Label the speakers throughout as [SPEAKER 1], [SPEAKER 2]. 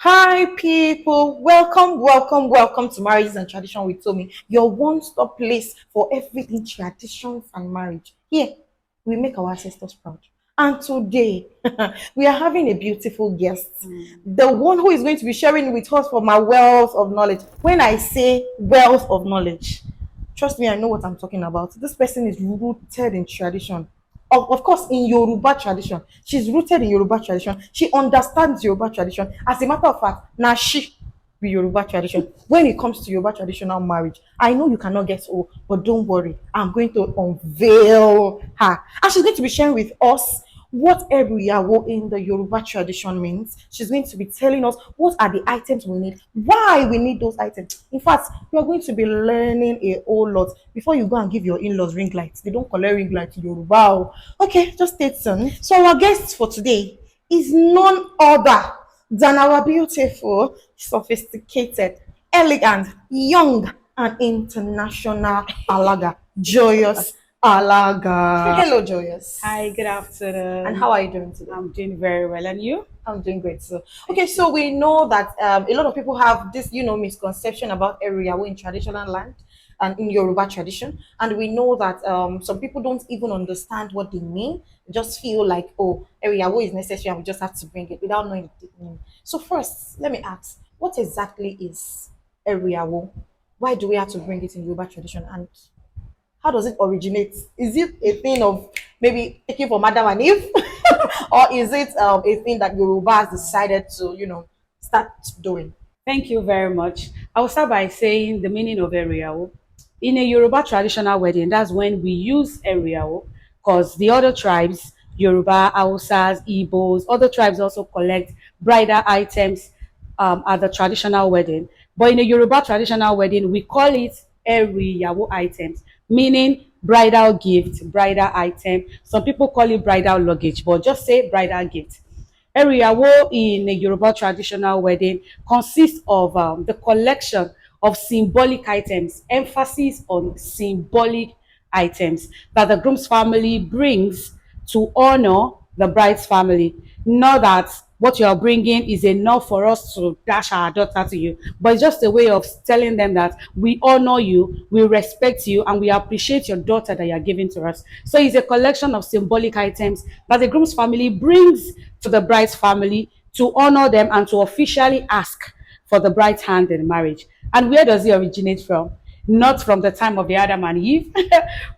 [SPEAKER 1] Hi, people. Welcome to Marriages and Tradition with Tommy, your one-stop place for everything traditions and marriage. Here, we make our ancestors proud. And today, we are having a beautiful guest, the one who is going to be sharing with us from our wealth of knowledge. When I say wealth of knowledge, trust me, I know what I'm talking about. This person is rooted in tradition. Of course, in Yoruba tradition. She's rooted in Yoruba tradition. She understands Yoruba tradition. As a matter of fact, now she be Yoruba tradition. When it comes to Yoruba traditional marriage, I know you cannot get old, but don't worry. I'm going to unveil her. And she's going to be sharing with us what Eru Iyawo in the Yoruba tradition means. She's going to be telling us what are the items we need, why we need those items. In fact, you are going to be learning a whole lot before you go and give your in-laws ring lights. They don't collect ring lights in Yoruba. Oh. Okay, just stay tuned. So our guest for today is none other than our beautiful, sophisticated, elegant, young, and international Alaga, Joyous Alaga. Hello, Joyous.
[SPEAKER 2] Hi, good afternoon.
[SPEAKER 1] And how are you doing today?
[SPEAKER 2] I'm doing very well. And you?
[SPEAKER 1] I'm doing great. So, okay, so we know that a lot of people have this, misconception about Eru Iyawo in traditional land and in Yoruba tradition, and we know that some people don't even understand what they mean. They just feel like, oh, Eru Iyawo is necessary, and we just have to bring it without knowing the meaning. So, first, let me ask, what exactly is Eru Iyawo? Why do we have to bring it in Yoruba tradition, and how does it originate? Is it a thing of maybe taking from Adam and Eve, or is it a thing that Yoruba has decided to, start doing?
[SPEAKER 2] Thank you very much. I will start by saying the meaning of Eru Iyawo. In a Yoruba traditional wedding, that's when we use Eru Iyawo because the other tribes, Yoruba, Hausas, Igbos, other tribes also collect bridal items at the traditional wedding. But in a Yoruba traditional wedding, we call it Eru Iyawo items, meaning bridal gift, bridal item. Some people call it bridal luggage, but just say bridal gift. Eru Iyawo in a Yoruba traditional wedding consists of the collection of symbolic items, emphasis on symbolic items that the groom's family brings to honor the bride's family. Not that what you are bringing is enough for us to dash our daughter to you, but it's just a way of telling them that we honor you, we respect you, and we appreciate your daughter that you are giving to us. So it's a collection of symbolic items that the groom's family brings to the bride's family to honor them and to officially ask for the bride's hand in marriage. And where does it originate from? Not from the time of the Adam and Eve,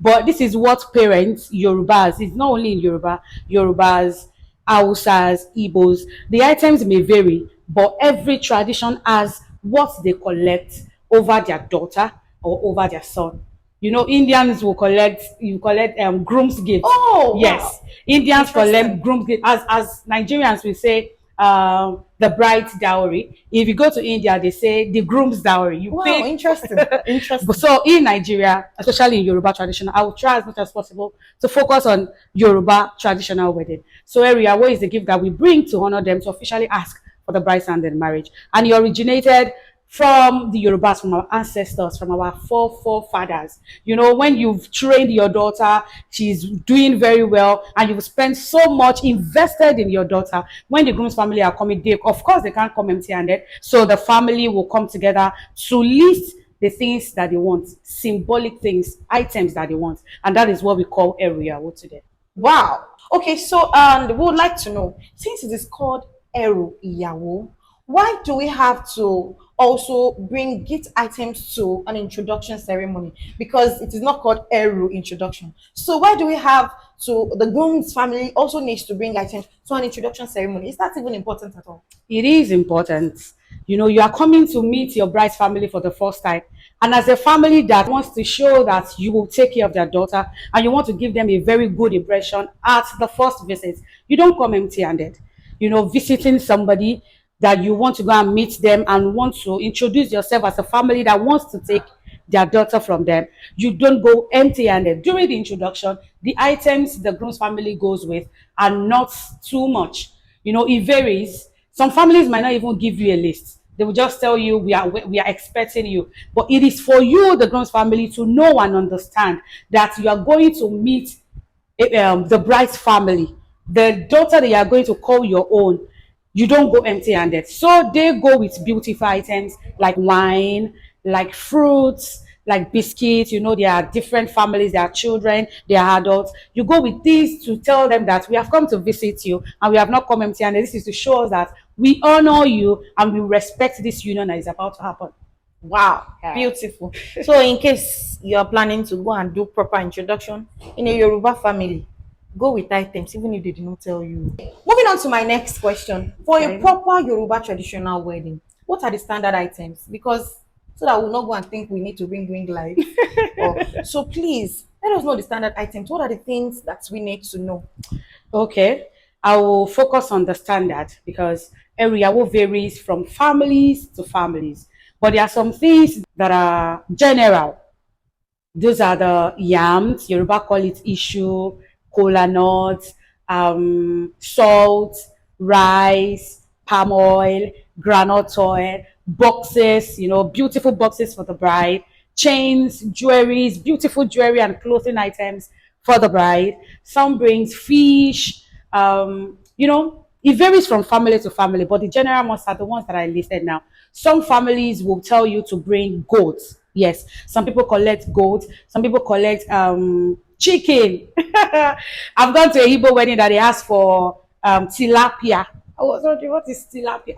[SPEAKER 2] but this is what parents, Yorubas, it's not only in Yoruba, Yorubas, Hausas, Igbos, the items may vary, but every tradition has what they collect over their daughter or over their son. You know, Indians will collect, you collect groom's gifts.
[SPEAKER 1] Oh,
[SPEAKER 2] yes.
[SPEAKER 1] wow.
[SPEAKER 2] Indians
[SPEAKER 1] Interesting.
[SPEAKER 2] collect groom's gifts. As Nigerians, we say the bride's dowry. If you go to India, they say the groom's dowry. You
[SPEAKER 1] Wow,
[SPEAKER 2] pay.
[SPEAKER 1] interesting. Interesting.
[SPEAKER 2] So in Nigeria, especially in Yoruba tradition, I will try as much as possible to focus on Yoruba traditional wedding. So Eru Iyawo is the gift that we bring to honor them, to officially ask for the bride's hand in marriage. And it originated from the Yorubas, from our ancestors, from our forefathers. You know, when you've trained your daughter, she's doing very well, and you've spent so much invested in your daughter. When the groom's family are coming, they, of course, they can't come empty-handed. So the family will come together to list the things that they want, symbolic things, items that they want. And that is what we call Eru Iyawo today.
[SPEAKER 1] Wow. Okay, so we would like to know, since it is called Eru Iyawo, why do we have to also bring gift items to an introduction ceremony? Because it is not called Eru introduction. So why do we have to, the groom's family also needs to bring items to an introduction ceremony? Is that even important at all?
[SPEAKER 2] It is important. You know, you are coming to meet your bride's family for the first time. And as a family that wants to show that you will take care of their daughter and you want to give them a very good impression at the first visit, you don't come empty-handed. You know, visiting somebody that you want to go and meet them and want to introduce yourself as a family that wants to take their daughter from them, you don't go empty-handed. During the introduction, the items the groom's family goes with are not too much. You know, it varies. Some families might not even give you a list. They will just tell you, we are expecting you. But it is for you, the groom's family, to know and understand that you are going to meet the bride's family, the daughter that you are going to call your own. You don't go empty-handed. So they go with beautiful items like wine, like fruits, like biscuits. There are different families, there are children, there are adults. You go with these to tell them that we have come to visit you and we have not come empty-handed. This is to show us that we honor you and we respect this union that is about to happen.
[SPEAKER 1] Wow,
[SPEAKER 2] Yeah.
[SPEAKER 1] beautiful. So, in case you're planning to go and do proper introduction in a Yoruba family, go with items, even if they did not tell you. Moving on to my next question. For a
[SPEAKER 2] Okay.
[SPEAKER 1] proper Yoruba traditional wedding, what are the standard items? Because so that we'll not go and think we need to bring ring light. So please let us know the standard items. What are the things that we need to know?
[SPEAKER 2] Okay, I will focus on the standard because Eru Iyawo varies from families to families. But there are some things that are general. Those are the yams, Yoruba call it issue, kola nuts, salt, rice, palm oil, granite oil, boxes, beautiful boxes for the bride, chains, jewelries, beautiful jewelry and clothing items for the bride. Some brings fish, it varies from family to family, but the general ones are the ones that I listed now. Some families will tell you to bring goats. Yes, some people collect goat, some people collect chicken. I've gone to a Igbo wedding that they asked for tilapia. I was wondering what is tilapia.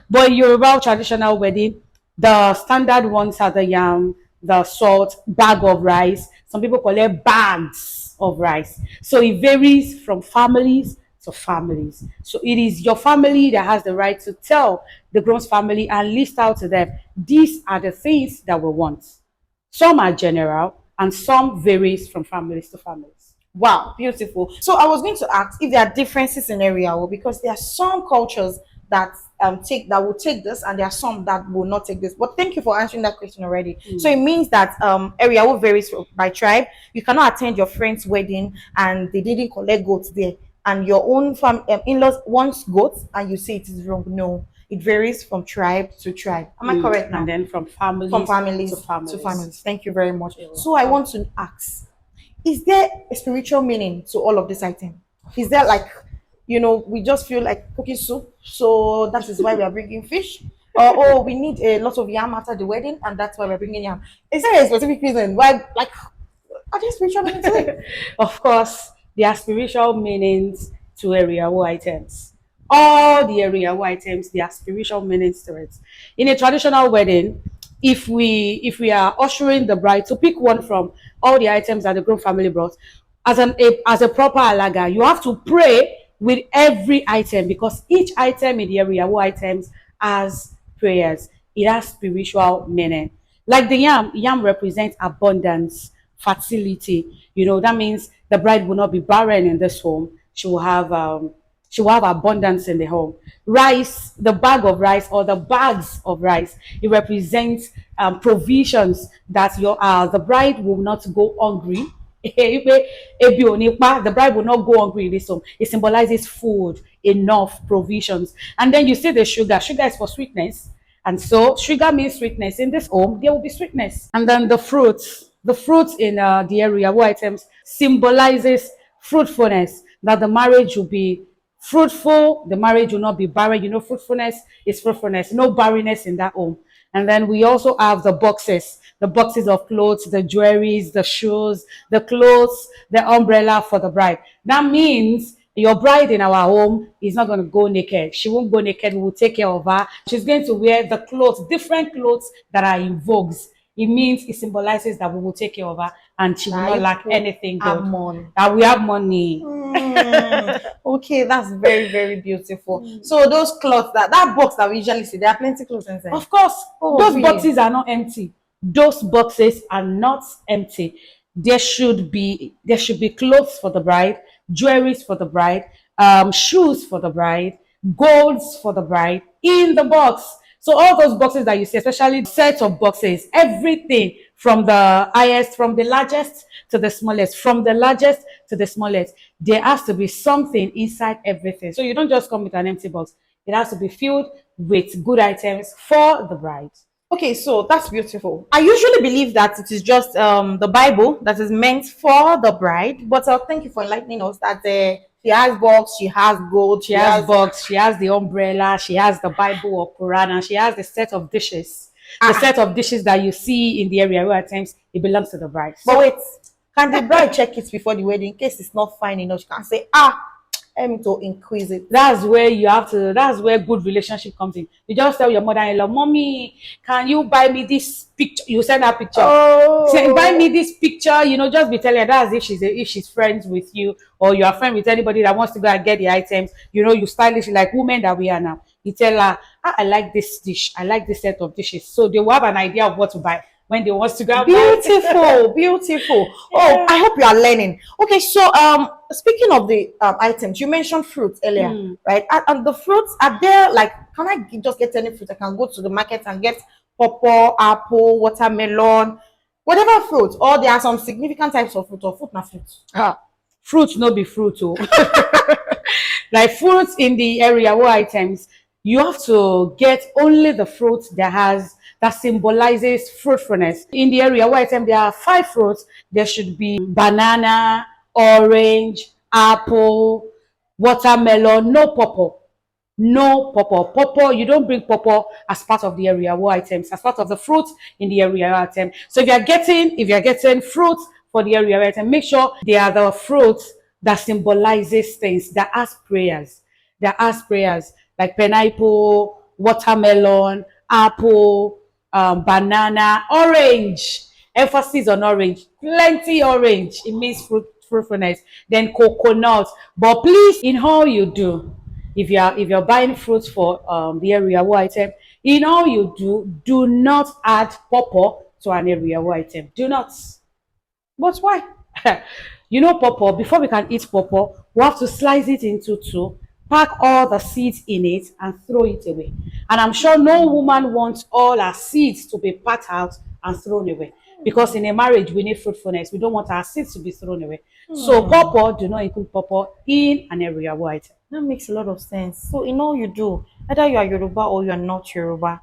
[SPEAKER 2] But Yoruba traditional wedding, the standard ones are the yam, the salt, bag of rice. Some people collect bags of rice. So it varies from families to families. So it is your family that has the right to tell the groom's family and list out to them, these are the things that we want. Some are general and some varies from families to families.
[SPEAKER 1] Wow, beautiful. So I was going to ask if there are differences in area, or because there are some cultures that take that will take this, and there are some that will not take this. But thank you for answering that question already. So it means that area will varies by tribe. You cannot attend your friend's wedding and they didn't collect goats there, and your own in-laws wants goats, and you say it is wrong. No, it varies from tribe to tribe. Am I correct now?
[SPEAKER 2] And then from
[SPEAKER 1] From
[SPEAKER 2] families
[SPEAKER 1] families
[SPEAKER 2] to families.
[SPEAKER 1] to families. Thank you very much. So I want to ask, is there a spiritual meaning to all of this item? Is there like, we just feel like cooking soup, so that is why we are bringing fish? Or oh, we need a lot of yam after the wedding, and that's why we're bringing yam. Is there a specific reason why, like, are there spiritual meaning to it?
[SPEAKER 2] Of course, there are spiritual meanings to area items. All the area items, there are spiritual meanings to it. In a traditional wedding, if we are ushering the bride to pick one from all the items that the groom family brought, as a proper alaga, you have to pray with every item because each item in the area items has prayers. It has spiritual meaning. Like the yam represents abundance, fertility. That means the bride will not be barren in this home. She will have abundance in the home. Rice, the bag of rice or the bags of rice, it represents provisions that the bride will not go hungry. The bride will not go hungry in this home. It symbolizes food, enough provisions. And then you see the sugar. Sugar is for sweetness. And so sugar means sweetness. In this home, there will be sweetness. And then the fruits. The fruits in the area items symbolizes fruitfulness, that the marriage will be fruitful, the marriage will not be barren. Fruitfulness is fruitfulness, no barrenness in that home. And then we also have the boxes of clothes, the jewelries, the shoes, the clothes, the umbrella for the bride. That means your bride in our home is not going to go naked. She won't go naked. We will take care of her. She's going to wear the clothes, different clothes that are in vogue. It symbolizes that we will take care of her and she will not lack anything good. That we have money.
[SPEAKER 1] Okay, that's very, very beautiful. So those clothes, that box that we usually see, there are plenty clothes inside.
[SPEAKER 2] Of course, those
[SPEAKER 1] really?
[SPEAKER 2] boxes are not empty. Those boxes are not empty. There should be clothes for the bride, jewelries for the bride, shoes for the bride, golds for the bride in the box. So all those boxes that you see, especially sets of boxes, everything from the highest, from the largest to the smallest, from the largest to the smallest, there has to be something inside everything. So you don't just come with an empty box. It has to be filled with good items for the bride.
[SPEAKER 1] Okay, so that's beautiful. I usually believe that it is just the Bible that is meant for the bride, but thank you for enlightening us that she has box, she has gold,
[SPEAKER 2] She
[SPEAKER 1] she
[SPEAKER 2] has
[SPEAKER 1] has
[SPEAKER 2] box, she has the umbrella, she has the Bible or Quran, and she has the set of dishes. The
[SPEAKER 1] ah.
[SPEAKER 2] set of dishes that you see in the area where at times it belongs to the bride.
[SPEAKER 1] But
[SPEAKER 2] So
[SPEAKER 1] wait, can the bride check it before the wedding in case it's not fine enough? She can say, ah, let me to increase it.
[SPEAKER 2] that's where good relationship comes in. You just tell your mother-in-law, mommy, can you buy me this picture? You send her picture. Say, buy me
[SPEAKER 1] Oh,
[SPEAKER 2] this picture, just be telling her that as if she's friends with you, or you are friend with anybody that wants to go and get the items. You stylish like women that we are now. You tell her, I like this dish, I like this set of dishes. So they will have an idea of what to buy when they want to go and buy it.
[SPEAKER 1] beautiful, beautiful. Oh,
[SPEAKER 2] Yeah.
[SPEAKER 1] I hope you are learning. Okay, so speaking of the items, you mentioned fruits earlier,
[SPEAKER 2] Hmm.
[SPEAKER 1] right? And the fruits are there. Like, can I just get any fruit? I can go to the market and get pawpaw, apple, watermelon, whatever fruit. Or there are some significant types of fruit or fruit na fruit.
[SPEAKER 2] Ah, fruit no be fruit oh. Like fruits in the area where items, you have to get only the fruit that symbolizes fruitfulness. In the area where item there are 5 fruits, there should be banana, orange, apple, watermelon, no pawpaw. No pawpaw. Pawpaw, you don't bring pawpaw as part of the area war items, as part of the fruit in the area item. So if you're getting fruit for the area item, make sure they are the fruits that symbolizes things, that ask prayers, like pineapple, watermelon, apple, banana, orange. Emphasis on orange, plenty orange. It means fruitfulness. Then coconut. But please, in all you do, if you're buying fruits for the area item, in all you do not add pawpaw to an area item. Do not. But why? Pawpaw, before we can eat pawpaw, we have to slice it into two, pack all the seeds in it, and throw it away. And I'm sure no woman wants all her seeds to be packed out and thrown away. Because in a marriage, we need fruitfulness. We don't want our seeds to be thrown away. So pawpaw, do not include pawpaw in an area item.
[SPEAKER 1] That makes a lot of sense. So, in all you do, either you are Yoruba or you are not Yoruba,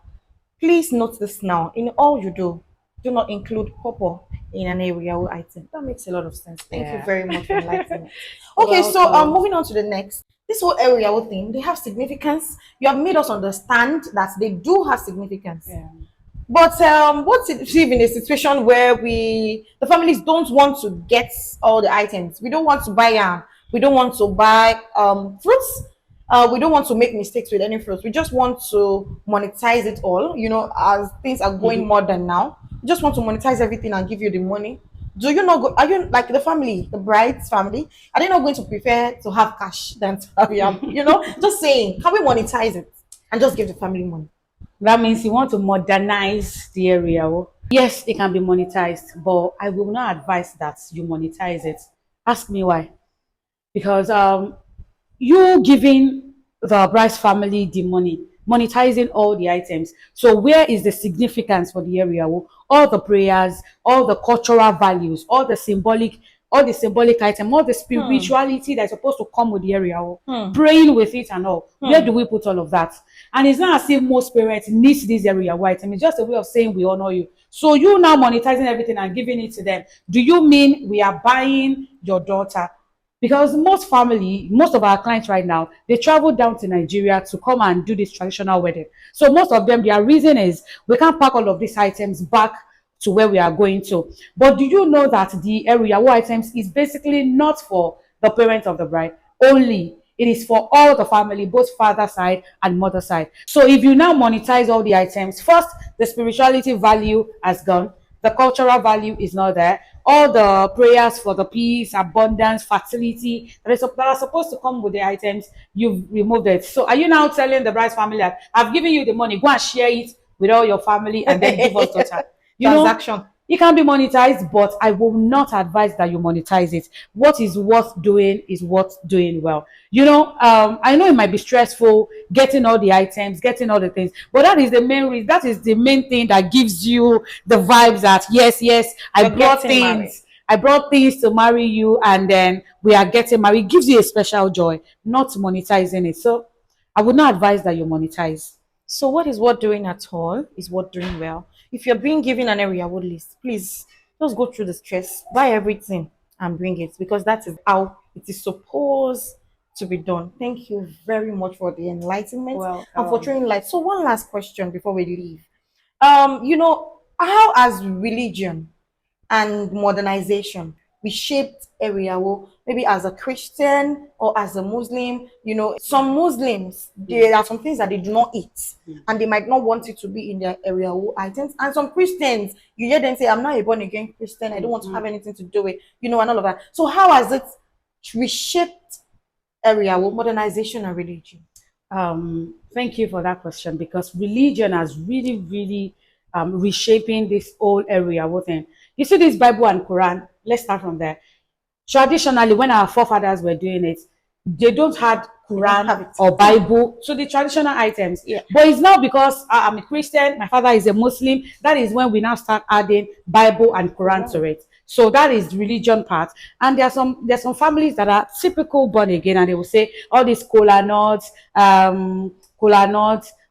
[SPEAKER 1] please note this now. In all you do not include purple in an area item. That makes a lot of sense. Thank you
[SPEAKER 2] Yeah.
[SPEAKER 1] very much for enlightening me. Okay, so
[SPEAKER 2] Welcome.
[SPEAKER 1] moving on to the next. This whole area thing, they have significance. You have made us understand that they do have significance.
[SPEAKER 2] Yeah.
[SPEAKER 1] But what's it if in a situation where the families don't want to get all the items? We don't want to buy we don't want to buy fruits. We don't want to make mistakes with any fruits. We just want to monetize it all. As things are going modern now, we just want to monetize everything and give you the money. Do you not go? Are you like the family, the bride's family? Are they not going to prefer to have cash than to have yam? Just saying, can we monetize it and just give the family money?
[SPEAKER 2] That means you want to modernize the area. Oh. Yes, it can be monetized, but I will not advise that you monetize it. Ask me why. Because you giving the bride's family the money, monetizing all the items. So where is the significance for the area? Well, all the prayers, all the cultural values, all the symbolic item, all the spirituality that's supposed to come with the area, praying with it and all. Where do we put all of that? And it's not as if most parents need this area item. It's just a way of saying we honor you. So you now monetizing everything and giving it to them. Do you mean we are buying your daughter? Because most of our clients right now, they travel down to Nigeria to come and do this traditional wedding. So most of them, their reason is we can't pack all of these items back to where we are going to. But do you know that the Eru Iyawo items is basically not for the parents of the bride only? It is for all the family, both father side and mother side. So if you now monetize all the items, first, the spirituality value has gone. The cultural value is not there. All the prayers for the peace, abundance, fertility that are supposed to come with the items, you've removed it. So are you now telling the bride's family that I've given you the money, go and share it with all your family and then give us daughter?
[SPEAKER 1] Transaction.
[SPEAKER 2] It can be monetized, but I will not advise that you monetize it. What is worth doing is worth doing well. I know it might be stressful getting all the items, getting all the things, but that is the main reason. That is the main thing that gives you the vibes that yes, I
[SPEAKER 1] You're
[SPEAKER 2] brought
[SPEAKER 1] getting married.
[SPEAKER 2] things. I brought things to marry you, and then we are getting married. It gives you a special joy, not monetizing it. So I would not advise that you monetize.
[SPEAKER 1] So what is worth doing at all is worth doing well. If you're being given an area would list, please just go through the stress, buy everything and bring it because that is how it is supposed to be done. Thank you very much for the enlightenment
[SPEAKER 2] Well,
[SPEAKER 1] and for throwing light. So one last question before we leave. How has religion and modernization reshaped area, well, maybe as a Christian or as a Muslim? Some Muslims, there are some things that they do not eat and they might not want it to be in their area items. And some Christians, you hear them say, I'm not a born again Christian, I don't want to have anything to do with, and all of that. So how has it reshaped area, modernization and religion?
[SPEAKER 2] Thank you for that question because religion has really, really reshaping this whole area. What thing? You see, this Bible and Quran. Let's start from there. Traditionally, when our forefathers were doing it, they don't had Quran or Bible, so the traditional items.
[SPEAKER 1] Yeah.
[SPEAKER 2] But it's now because I'm a Christian, my father is a Muslim. That is when we now start adding Bible and Quran to it. So that is religion part. And there's some families that are typical born again, and they will say all these kola nuts,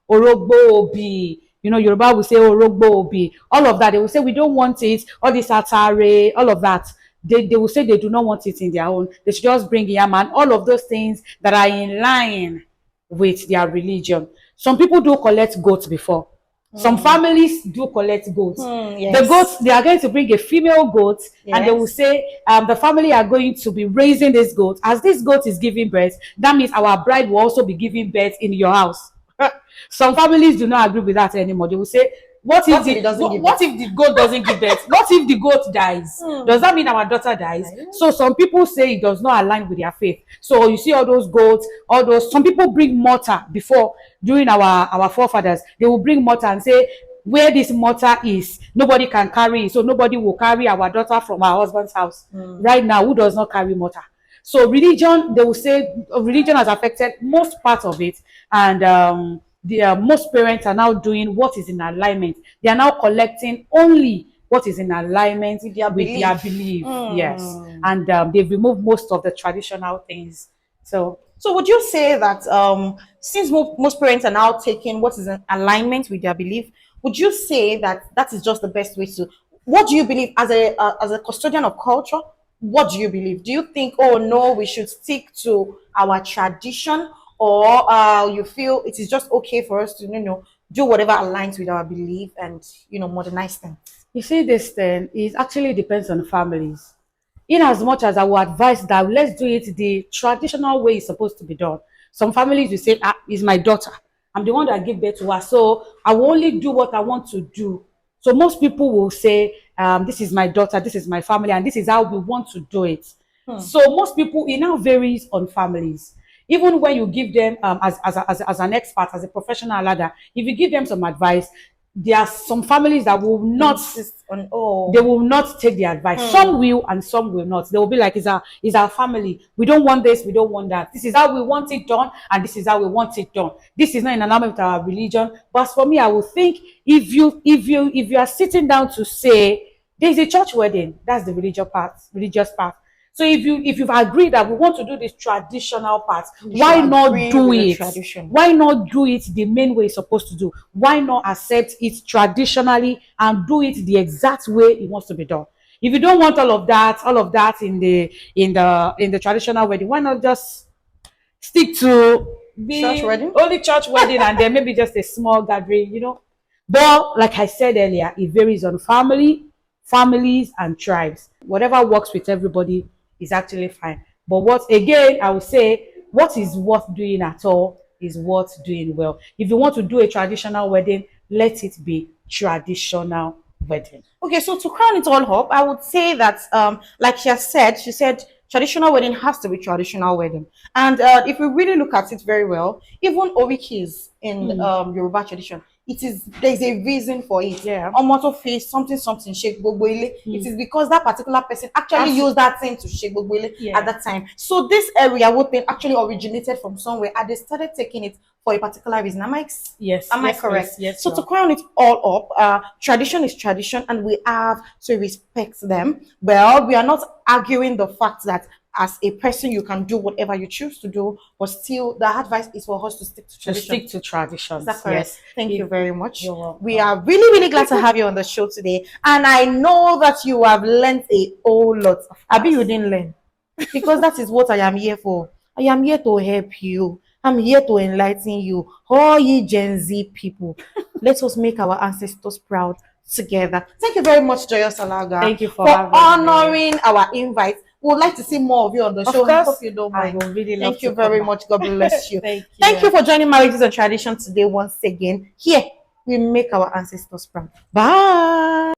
[SPEAKER 2] orogbo obi. Yoruba will say orogbo obi. All of that, they will say we don't want it. All this atare, all of that. They will say they do not want it in their own. They should just bring yam and all of those things that are in line with their religion. Some people do collect goats before. Some families do collect goats.
[SPEAKER 1] Yes.
[SPEAKER 2] The goats, they are going to bring a female goat, and they will say the family are going to be raising this goat. As this goat is giving birth, that means our bride will also be giving birth in your house. Some families do not agree with that anymore. They will say, what if the goat doesn't give birth? What if the goat dies? Does that mean our daughter dies? So some people say it does not align with their faith. So you see all those goats, some people bring mortar before, during our forefathers. They will bring mortar and say, where this mortar is, nobody can carry it. So nobody will carry our daughter from our husband's house. Right now, who does not carry mortar? So religion, they will say religion has affected most part of it. And most parents are now doing what is in alignment. They are now collecting only what is in alignment with their belief. Yes. And they've removed most of the traditional things. So
[SPEAKER 1] would you say that since most parents are now taking what is in alignment with their belief, would you say that that is just the best way to? What do you believe as a custodian of culture? What do you believe? Do you think, oh no, we should stick to our tradition, or you feel it is just okay for us to do whatever aligns with our belief and modernize them?
[SPEAKER 2] You see, this thing it actually depends on families. In as much as I will advise that let's do it the traditional way it's supposed to be done. Some families will say, it's my daughter. I'm the one that give birth to her, so I will only do what I want to do. So most people will say, this is my daughter, this is my family, and this is how we want to do it. So most people, it now varies on families. Even when you give them, as an expert, as a professional ladder, if you give them some advice, there are some families that will not they will not take the advice. Some will and some will not. They will be like, it's our family, we don't want this, we don't want that, this is how we want it done, and this is how we want it done. This is not in alignment with our religion. But for me, I would think if you are sitting down to say there's a church wedding, that's the religious part. So if you've agreed that we want to do this traditional part, why not do it? Why not do it the main way it's supposed to do? Why not accept it traditionally and do it the exact way it wants to be done? If you don't want all of that in the traditional wedding, why not just stick to only church wedding and then maybe just a small gathering, But like I said earlier, it varies on families and tribes. Whatever works with everybody is actually fine. But what again, I would say, what is worth doing at all is worth doing well. If you want to do a traditional wedding, let it be traditional wedding.
[SPEAKER 1] Okay, so to crown it all up, I would say that, like she said traditional wedding has to be traditional wedding. And if we really look at it very well, even orikis in Yoruba tradition, there's a reason for it.
[SPEAKER 2] Yeah.
[SPEAKER 1] Omoto face something shake gbogbo ile. It is because that particular person actually used that thing to shake gbogbo ile at that time. So this area thing actually originated from somewhere and they started taking it for a particular reason. Am I correct?
[SPEAKER 2] Yes.
[SPEAKER 1] So to crown it all up, tradition is tradition and we have to respect them. Well, we are not arguing the fact that as a person, you can do whatever you choose to do, but still, the advice is for us to stick to
[SPEAKER 2] To
[SPEAKER 1] tradition.
[SPEAKER 2] stick to traditions.
[SPEAKER 1] Is that correct?
[SPEAKER 2] Yes.
[SPEAKER 1] Thank you very much.
[SPEAKER 2] You're welcome.
[SPEAKER 1] We are really, really glad to have you on the show today. And I know that you have learned a whole lot. Abi, you didn't learn. Because that is what I am here for. I am here to help you. I'm here to enlighten you. All ye Gen Z people. Let us make our ancestors proud together. Thank you very much, Joyous Alaga,
[SPEAKER 2] Thank you for
[SPEAKER 1] honoring our invite. We would like to see more of you on the show. I hope you don't
[SPEAKER 2] I
[SPEAKER 1] mind.
[SPEAKER 2] would really love
[SPEAKER 1] Thank you
[SPEAKER 2] to
[SPEAKER 1] very
[SPEAKER 2] come
[SPEAKER 1] much. God bless you.
[SPEAKER 2] Thank you.
[SPEAKER 1] Thank you for joining Marriages and Tradition today once again. Here, we make our ancestors proud. Bye.